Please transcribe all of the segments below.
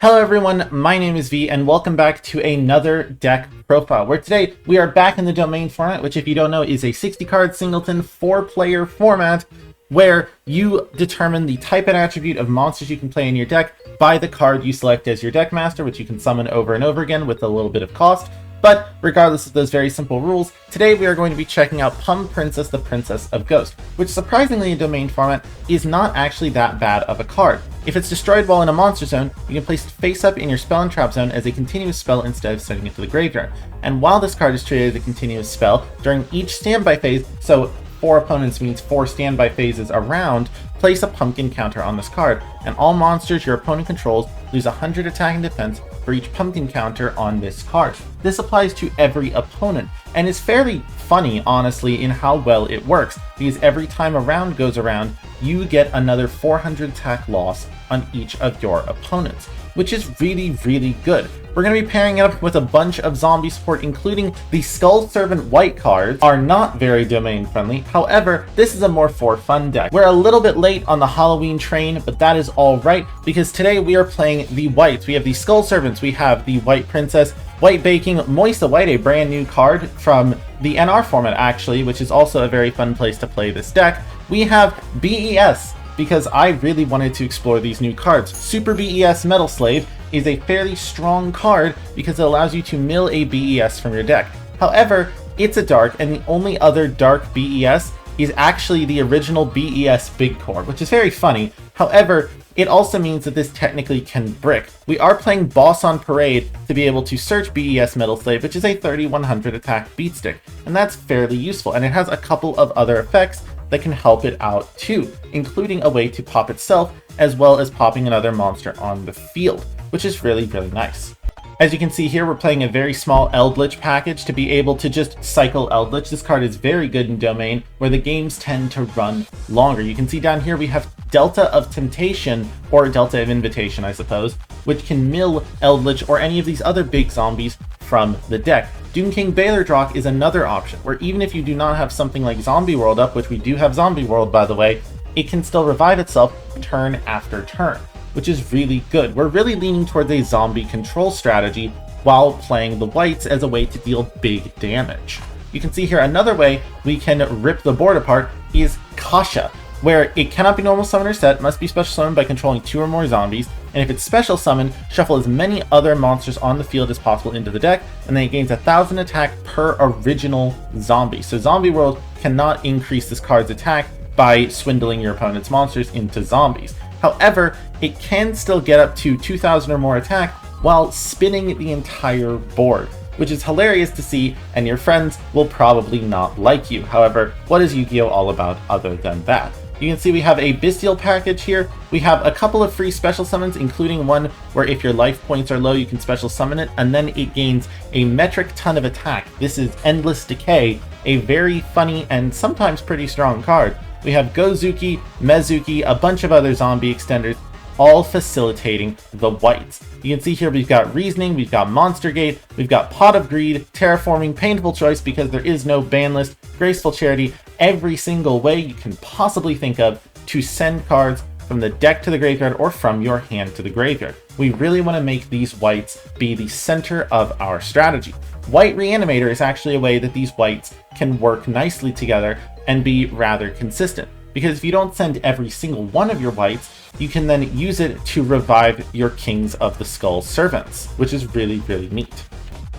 Hello everyone, my name is V and welcome back to another deck profile, where today we are back in the domain format, which if you don't know is a 60 card singleton 4-player format where you determine the type and attribute of monsters you can play in your deck by the card you select as your deck master, which you can summon over and over again with a little bit of cost. But regardless of those very simple rules, today we are going to be checking out Pum Princess, the Princess of Ghost, which surprisingly in domain format is not actually that bad of a card. If it's destroyed while in a monster zone, you can place it face up in your spell and trap zone as a continuous spell instead of sending it to the graveyard. And while this card is treated as a continuous spell, during each standby phase, so 4 opponents means 4 standby phases around, place a pumpkin counter on this card, and all monsters your opponent controls lose 100 attack and defense for each pumpkin counter on this card. This applies to every opponent, and is fairly funny, honestly, in how well it works, because every time a round goes around, you get another 400 attack loss on each of your opponents, which is really, really good. We're going to be pairing it up with a bunch of zombie support, including the Skull Servant white cards are not very domain friendly. However, this is a more for fun deck. We're a little bit late on the Halloween train, but that is all right, because today we are playing the whites. We have the Skull Servants, we have the White Princess, White Baking, Moista White, a brand new card from the NR format actually, which is also a very fun place to play this deck. We have BES, because I really wanted to explore these new cards. Super BES Metal Slave is a fairly strong card because it allows you to mill a BES from your deck. However, it's a dark, and the only other dark BES is actually the original BES Big Core, which is very funny. However, it also means that this technically can brick. We are playing Boss on Parade to be able to search BES Metal Slave, which is a 3100 attack beat stick, and that's fairly useful, and it has a couple of other effects that can help it out too, including a way to pop itself, as well as popping another monster on the field, which is really, really nice. As you can see here, we're playing a very small Eldritch package to be able to just cycle Eldritch. This card is very good in Domain, where the games tend to run longer. You can see down here we have Delta of Temptation, or Delta of Invitation, I suppose, which can mill Eldritch or any of these other big zombies from the deck. Doom King Baylordrock is another option, where even if you do not have something like Zombie World up, which we do have Zombie World by the way, it can still revive itself turn after turn, which is really good. We're really leaning towards a zombie control strategy while playing the whites as a way to deal big damage. You can see here another way we can rip the board apart is Kasha, where it cannot be normal summon or set, must be special summoned by controlling 2 or more zombies, and if it's special summoned, shuffle as many other monsters on the field as possible into the deck, and then it gains 1000 attack per original zombie. So Zombie World cannot increase this card's attack by swindling your opponent's monsters into zombies. However, it can still get up to 2000 or more attack while spinning the entire board, which is hilarious to see, and your friends will probably not like you. However, what is Yu-Gi-Oh all about other than that? You can see we have a Bestial package here. We have a couple of free special summons, including one where if your life points are low, you can special summon it, and then it gains a metric ton of attack. This is Endless Decay, a very funny and sometimes pretty strong card. We have Gozuki, Mezuki, a bunch of other zombie extenders, all facilitating the whites. You can see here we've got Reasoning, we've got Monster Gate, we've got Pot of Greed, Terraforming, Painful Choice because there is no ban list, Graceful Charity, every single way you can possibly think of to send cards from the deck to the graveyard or from your hand to the graveyard. We really want to make these whites be the center of our strategy. White Reanimator is actually a way that these whites can work nicely together and be rather consistent, because if you don't send every single one of your whites, you can then use it to revive your Kings of the Skull Servants, which is really, really neat.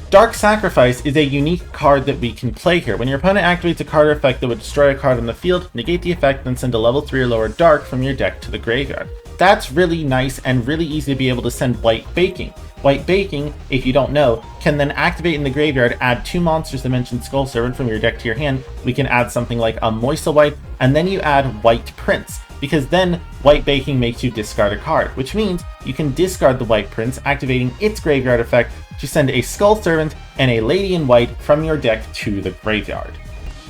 Dark Sacrifice is a unique card that we can play here. When your opponent activates a card or effect that would destroy a card on the field, negate the effect, then send a level 3 or lower Dark from your deck to the graveyard. That's really nice and really easy to be able to send White Baking. White Baking, if you don't know, can then activate in the graveyard, add 2 monsters dimension Skull Servant from your deck to your hand. We can add something like a Moista White, and then you add White Prince, because then White Baking makes you discard a card, which means you can discard the White Prince, activating its graveyard effect to send a Skull Servant and a Lady in White from your deck to the graveyard.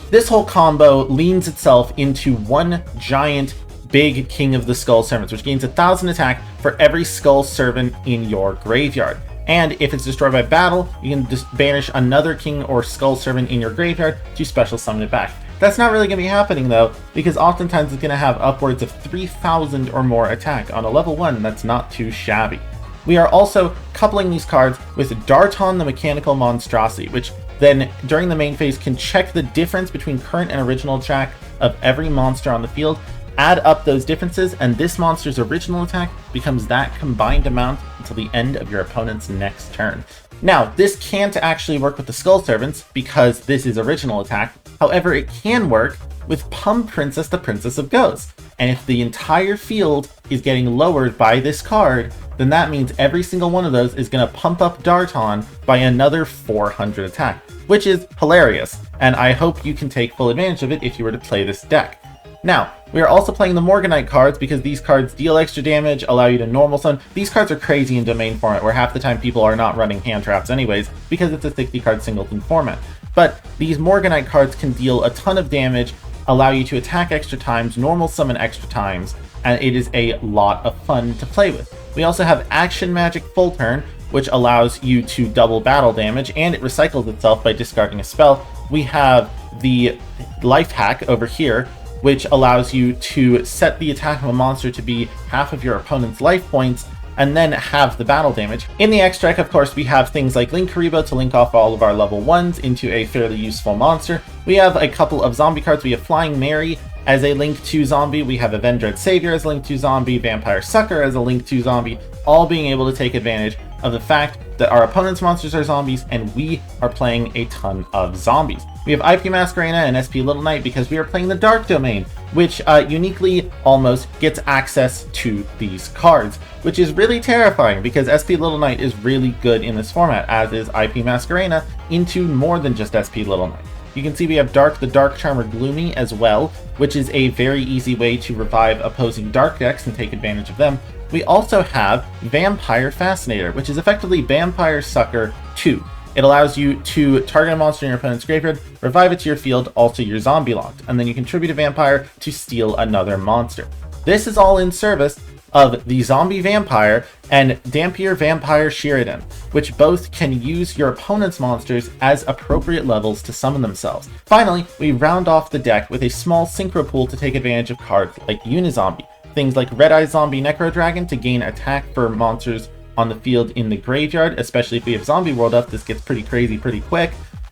This whole combo leans itself into one giant big King of the Skull Servants, which gains 1000 attack for every Skull Servant in your graveyard. And if it's destroyed by battle, you can just banish another King or Skull Servant in your graveyard to special summon it back. That's not really going to be happening though, because oftentimes it's going to have upwards of 3000 or more attack on a level 1. That's not too shabby. We are also coupling these cards with Darton the Mechanical Monstrosity, which then during the main phase can check the difference between current and original attack of every monster on the field, add up those differences, and this monster's original attack becomes that combined amount until the end of your opponent's next turn. Now, this can't actually work with the Skull Servants because this is original attack. However, it can work with Pum Princess, the Princess of Ghosts. And if the entire field is getting lowered by this card, then that means every single one of those is going to pump up Darton by another 400 attack, which is hilarious. And I hope you can take full advantage of it if you were to play this deck. Now, we are also playing the Morganite cards because these cards deal extra damage, allow you to normal summon. These cards are crazy in domain format where half the time people are not running hand traps anyways because it's a 60 card singleton format. But these Morganite cards can deal a ton of damage, allow you to attack extra times, normal summon extra times, and it is a lot of fun to play with. We also have Action Magic Full Turn, which allows you to double battle damage, and it recycles itself by discarding a spell. We have the Life Hack over here, which allows you to set the attack of a monster to be half of your opponent's life points, and then have the battle damage. In the X deck, of course, we have things like Link Karibo to link off all of our level 1s into a fairly useful monster. We have a couple of zombie cards. We have Flying Mary as a Link 2 zombie, we have Avenged Savior as a Link 2 zombie, Vampire Sucker as a Link 2 zombie, all being able to take advantage of the fact that our opponent's monsters are zombies and we are playing a ton of zombies. We have IP Masquerena and SP Little Knight because we are playing the Dark Domain, which uniquely almost gets access to these cards, which is really terrifying because SP Little Knight is really good in this format, as is IP Masquerena into more than just SP Little Knight. You can see we have Dark the Dark Charmer Gloomy as well, which is a very easy way to revive opposing Dark decks and take advantage of them. We also have Vampire Fascinator, which is effectively Vampire Sucker 2. It allows you to target a monster in your opponent's graveyard, revive it to your field, also you're zombie locked, and then you contribute a vampire to steal another monster. This is all in service of the Zombie Vampire and Dampier Vampire Sheridan, which both can use your opponent's monsters as appropriate levels to summon themselves. Finally, we round off the deck with a small synchro pool to take advantage of cards like Unizombie, things like Red Eye Zombie Necro Dragon to gain attack for monsters on the field in the graveyard, especially if we have Zombie World up, this gets pretty crazy pretty quick.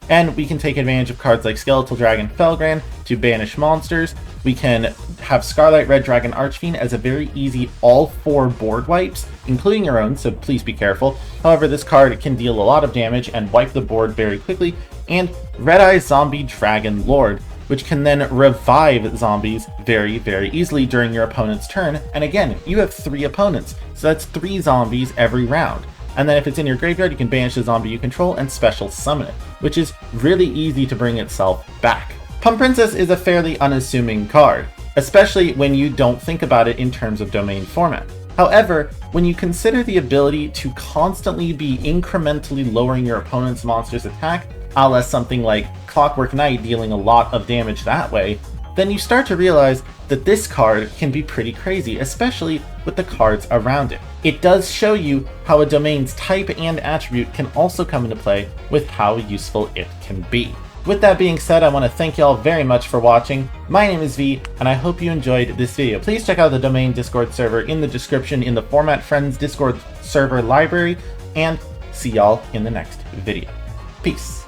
And we can take advantage of cards like Skeletal Dragon Felgran to banish monsters. We can have Scarlet Red Dragon Archfiend as a very easy all 4 board wipes, including your own, so please be careful. However, this card can deal a lot of damage and wipe the board very quickly. And Red Eye Zombie Dragon Lord, which can then revive zombies very, very easily during your opponent's turn. And again, you have 3 opponents, so that's 3 zombies every round. And then if it's in your graveyard, you can banish the zombie you control and special summon it, which is really easy to bring itself back. Pum Princess is a fairly unassuming card, especially when you don't think about it in terms of domain format. However, when you consider the ability to constantly be incrementally lowering your opponent's monster's attack, a la something like Clockwork Knight dealing a lot of damage that way, then you start to realize that this card can be pretty crazy, especially with the cards around it. It does show you how a domain's type and attribute can also come into play with how useful it can be. With that being said, I want to thank y'all very much for watching. My name is V, and I hope you enjoyed this video. Please check out the domain Discord server in the description in the Format Friends Discord server library, and see y'all in the next video. Peace.